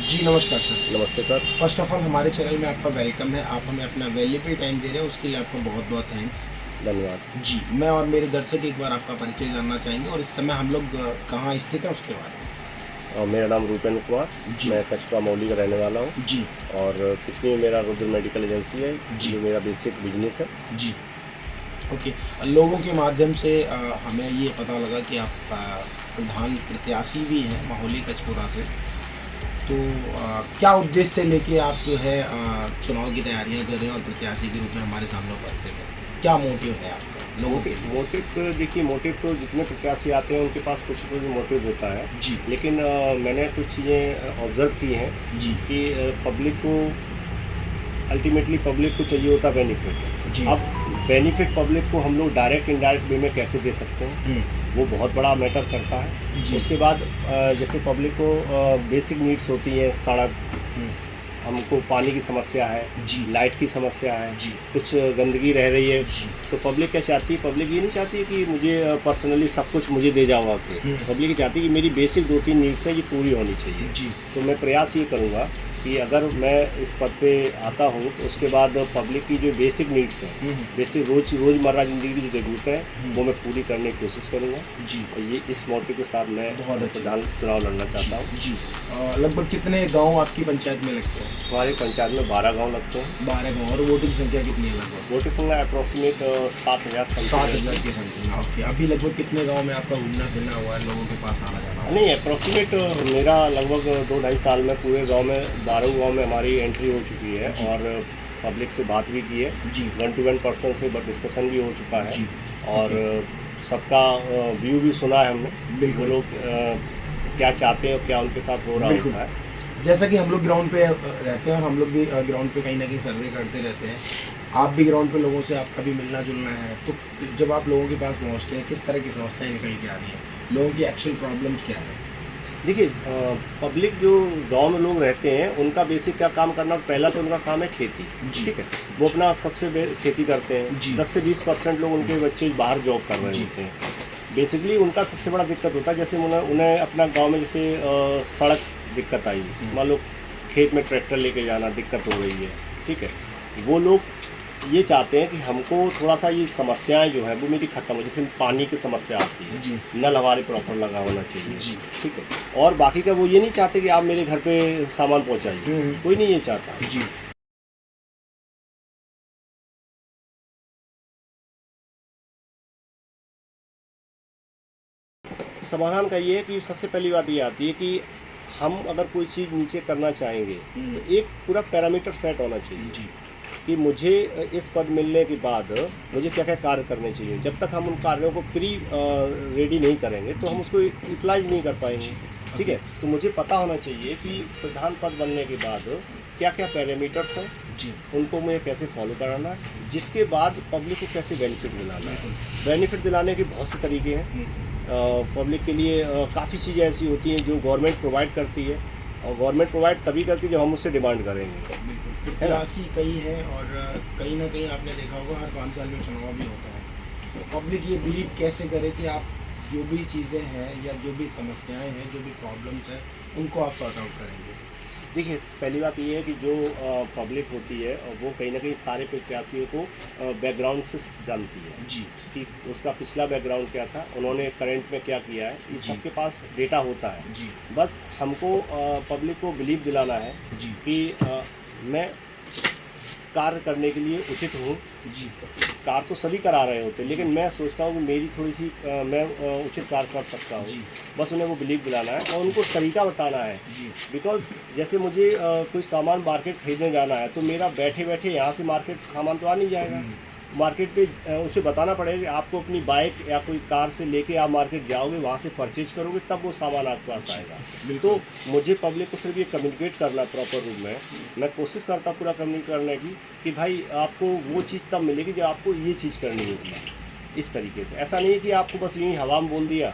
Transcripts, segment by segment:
जी नमस्कार सर। नमस्ते sir. First of all हमारे चैनल में आपका वेलकम है। आप हमें अपना वैल्यूएबल टाइम दे रहे हैं, उसके लिए आपका बहुत बहुत थैंक्स। धन्यवाद। जी, मैं और मेरे दर्शक एक बार आपका परिचय जानना चाहेंगे और इस समय हम लोग कहाँ स्थित हैं उसके बारे मेरा नाम रूपेंद्र कुमार, में। जी मैं कछुआ मौली का रहने वाला हूँ जी और किसनी में मेरा रुद्र मेडिकल एजेंसी है, जी जो मेरा बेसिक बिजनेस है। जी। ओके। लोगों के माध्यम से हमें ये पता लगा कि आप प्रधान प्रत्याशी भी हैं माहौली कचपुरा से। तो क्या उद्देश्य से लेके आप जो है चुनाव की तैयारियां कर रहे हैं और प्रत्याशी के रूप में हमारे सामने उपस्थित हैं? क्या मोटिव है आपका लोगों के लिए? मोटिव तो देखिए, मोटिव तो जितने प्रत्याशी आते हैं उनके पास कुछ ना कुछ मोटिव होता है। जी लेकिन मैंने कुछ चीज़ें ऑब्ज़र्व की हैं जी कि पब्लिक को अल्टीमेटली पब्लिक को चाहिए होता बेनिफिट। जी। अब बेनिफिट पब्लिक को हम लोग डायरेक्ट इनडायरेक्ट वे में कैसे दे सकते हैं, वो बहुत बड़ा मैटर करता है। जी। उसके बाद जैसे पब्लिक को बेसिक नीड्स होती हैं, सड़क, हम्म, हमको पानी की समस्या है, जी लाइट की समस्या है, जी कुछ गंदगी रह रही है। जी। तो पब्लिक क्या चाहती है? पब्लिक ये नहीं चाहती है कि मुझे पर्सनली सब कुछ मुझे दे जाओ आके। पब्लिक ये चाहती है कि मेरी बेसिक 2-3 नीड्स हैं, ये पूरी होनी चाहिए। जी तो मैं प्रयास ये करूँगा कि अगर मैं इस पद पे आता हूँ तो उसके बाद पब्लिक की जो बेसिक नीड्स हैं, बेसिक रोज़मर्रा ज़िंदगी की जो ज़रूरतें हैं, वो मैं पूरी करने की कोशिश करूँगा। जी। और ये इस मोटिव के साथ मैं बहुत अच्छा। प्रधान चुनाव लड़ना चाहता हूँ। जी। लगभग कितने गांव आपकी पंचायत में लगते हैं? हमारी पंचायत में 12 गाँव लगते हैं। 12 गाँव। और वोटिंग संख्या कितनी है लगभग? वोटर संख्या अप्रोक्सीमेट 7,000 7,000 की संख्या में। ओके। अभी लगभग कितने गांव में आपका घूमना फिरना हुआ है, लोगों के पास आना जाना? नहीं, अप्रोक्सीमेट मेरा लगभग 2-2.5 साल में पूरे गांव में 12 गांव में हमारी एंट्री हो चुकी है जी। और पब्लिक से बात भी की है। जी 1 to 1 पर्सन से डिस्कशन भी हो चुका है। जी। और सबका व्यू भी सुना है हमने। बिल्कुल। वो लोग क्या चाहते हैं और क्या उनके साथ हो रहा बिल्कुल। होता है। जैसा कि हम लोग ग्राउंड पे रहते हैं और हम लोग भी ग्राउंड पे कहीं ना कहीं सर्वे करते रहते हैं। आप भी ग्राउंड पे लोगों से आपका भी मिलना जुलना है, तो जब आप लोगों के पास पहुंचते हैं किस तरह की समस्याएं निकल के आ रही हैं, लोगों की एक्चुअल प्रॉब्लम्स क्या है? देखिए, पब्लिक जो गांव में लोग रहते हैं उनका बेसिक क्या काम करना, पहला तो उनका काम है खेती। जी। ठीक है, वो अपना सबसे खेती करते हैं। जी। 10 से 20% लोग उनके बच्चे बाहर जॉब कर रहे जी। होते हैं। बेसिकली उनका सबसे बड़ा दिक्कत होता है, जैसे उन्हें अपना गांव में जैसे सड़क दिक्कत आई, मान लो खेत में ट्रैक्टर लेके जाना दिक्कत हो रही है। ठीक है, वो लोग ये चाहते हैं कि हमको थोड़ा सा ये समस्याएं जो है वो मेरी ख़त्म हो। जैसे पानी की समस्या आती है, जी नल हमारे प्रॉपर लगा होना चाहिए। जी। ठीक है, और बाकी का वो ये नहीं चाहते कि आप मेरे घर पे सामान पहुंचाइए। कोई नहीं ये चाहता। जी समाधान का ये है कि सबसे पहली बात ये आती है कि हम अगर कोई चीज़ नीचे करना चाहेंगे तो एक पूरा पैरामीटर सेट होना चाहिए जी कि मुझे इस पद मिलने के बाद मुझे क्या क्या कार्य करने चाहिए। जब तक हम उन कार्यों को रेडी नहीं करेंगे तो हम उसको यूटिलाइज नहीं कर पाएंगे। ठीक है, तो मुझे पता होना चाहिए कि प्रधान पद बनने के बाद क्या क्या पैरामीटर्स हैं, जी उनको मुझे कैसे फॉलो कराना है, जिसके बाद पब्लिक को कैसे बेनिफिट दिलाना है। बेनिफिट दिलाने के बहुत से तरीके हैं। पब्लिक के लिए काफ़ी चीज़ें ऐसी होती हैं जो गवर्नमेंट प्रोवाइड करती है, और गवर्नमेंट प्रोवाइड तभी करती है जब हम उससे डिमांड करेंगे। बिल्कुल। प्रत्याशी कई है और कहीं ना कहीं आपने देखा होगा हर 5 साल में चुनाव भी होता है। तो पब्लिक ये बिलीव कैसे करे कि आप जो भी चीज़ें हैं या जो भी समस्याएं हैं, जो भी प्रॉब्लम्स हैं, उनको आप सॉर्ट आउट करेंगे? देखिए, पहली बात ये है कि जो पब्लिक होती है वो कहीं ना कहीं सारे प्रत्याशियों को बैकग्राउंड से जानती है जी कि उसका पिछला बैकग्राउंड क्या था, उन्होंने करंट में क्या किया है, ये जी। सबके पास डेटा होता है। जी बस हमको पब्लिक को बिलीव दिलाना है जी कि मैं कार्य करने के लिए उचित हूँ। जी कार्य तो सभी करा रहे होते हैं, लेकिन मैं सोचता हूँ कि मेरी थोड़ी सी मैं उचित कार्य कर सकता हूँ। जी बस उन्हें वो बिलीव दिलाना है और उनको तरीका बताना है। जी बिकॉज जैसे मुझे कोई सामान मार्केट खरीदने जाना है तो मेरा बैठे बैठे यहाँ से मार्केट से सामान तो आ नहीं जाएगा। मार्केट पे उसे बताना पड़ेगा कि आपको अपनी बाइक या कोई कार से लेके आप मार्केट जाओगे, वहाँ से परचेज करोगे, तब वो सामान आपके पास आएगा। तो मुझे पब्लिक को सिर्फ ये कम्युनिकेट करना प्रॉपर रूप में, मैं कोशिश करता पूरा कम्युनिकेट करने की कि भाई आपको वो चीज़ तब मिलेगी जब आपको ये चीज़ करनी होगी। इस तरीके से ऐसा नहीं है कि आपको बस यही हवा में बोल दिया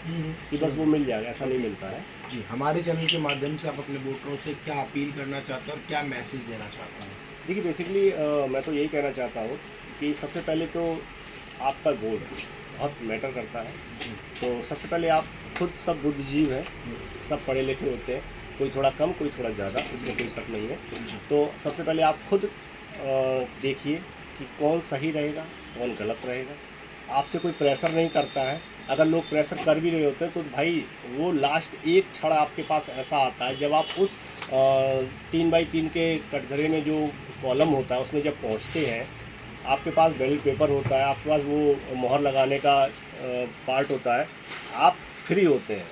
कि बस वो मिल जाएगा, ऐसा नहीं मिलता है। जी। हमारे चैनल के माध्यम से आप अपने वोटरों से क्या अपील करना चाहते हैं और क्या मैसेज देना चाहते हैं? देखिए, बेसिकली मैं तो यही कहना चाहता हूँ कि सबसे पहले तो आपका गोल बहुत मैटर करता है। तो सबसे पहले आप खुद सब बुद्धिजीव हैं, सब पढ़े लिखे होते हैं, कोई थोड़ा कम, कोई थोड़ा ज़्यादा, इसमें कोई शक नहीं है। तो सबसे पहले आप खुद देखिए कि कौन सही रहेगा, कौन गलत रहेगा। आपसे कोई प्रेशर नहीं करता है। अगर लोग प्रेशर कर भी रहे होते हैं तो भाई वो लास्ट एक क्षण आपके पास ऐसा आता है जब आप उस 3x3 के कटघरे में जो कॉलम होता है उसमें जब पहुंचते हैं, आपके पास बैलेट पेपर होता है, आपके पास वो मोहर लगाने का पार्ट होता है, आप फ्री होते हैं,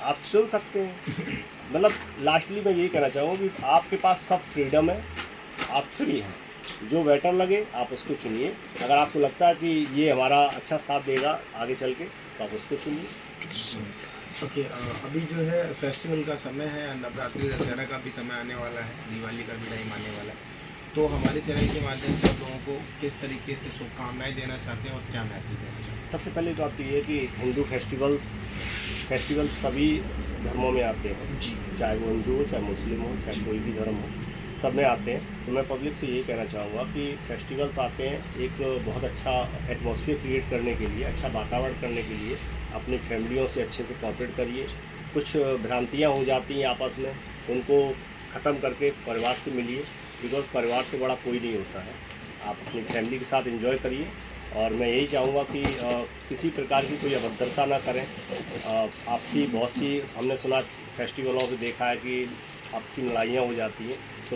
आप चुन सकते हैं। मतलब लास्टली मैं यही कहना चाहूँगा कि आपके पास सब फ्रीडम है, आप फ्री हैं। जो बेटर लगे आप उसको चुनिए। अगर आपको लगता है कि ये हमारा अच्छा साथ देगा आगे चल के तो आप उसको चुनिए। ओके, अभी जो है फेस्टिवल का समय है, नवरात्रि दशहरा का भी समय आने वाला है, दिवाली का भी टाइम आने वाला है, तो हमारे चैनल के माध्यम से आप लोगों को किस तरीके से शुभकामनाएं देना चाहते हैं और क्या मैसेज देना चाहते हैं? सबसे पहले बात तो ये है कि हिंदू फेस्टिवल सभी धर्मों में आते हैं, जी चाहे वो हिंदू हो, चाहे मुस्लिम हो, चाहे कोई भी धर्म हो, सब में आते हैं। तो मैं पब्लिक से यही कहना चाहूँगा कि फेस्टिवल्स आते हैं एक बहुत अच्छा एटमॉस्फेयर क्रिएट करने के लिए, अच्छा वातावरण करने के लिए। अपनी फैमिलियों से अच्छे से कोऑपरेट करिए। कुछ भ्रांतियाँ हो जाती हैं आपस में, उनको ख़त्म करके परिवार से मिलिए, बिकॉज़ परिवार से बड़ा कोई नहीं होता है। आप अपनी फैमिली के साथ एंजॉय करिए। और मैं यही चाहूँगा कि किसी प्रकार की कोई अभद्रता ना करें। आपसी बहुत सी हमने सुना फेस्टिवलों में देखा है कि आपसी लड़ाइयाँ हो जाती हैं, तो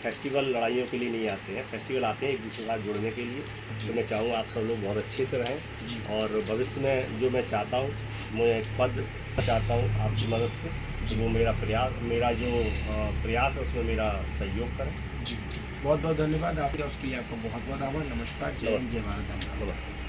फेस्टिवल लड़ाइयों के लिए नहीं आते हैं, फेस्टिवल आते हैं एक दूसरे के साथ जुड़ने के लिए। तो मैं चाहूँगा आप सब लोग बहुत अच्छे से रहें और भविष्य में जो मैं चाहता हूँ, मैं एक पद चाहता हूँ आपकी मदद से, कि वो मेरा जो प्रयास है उसमें मेरा सहयोग करें। जी, बहुत बहुत धन्यवाद आपका, उसके लिए आपका बहुत बहुत आभार। नमस्कार, जय हिंद, जय भारत, धन्यवाद। नमस्ते।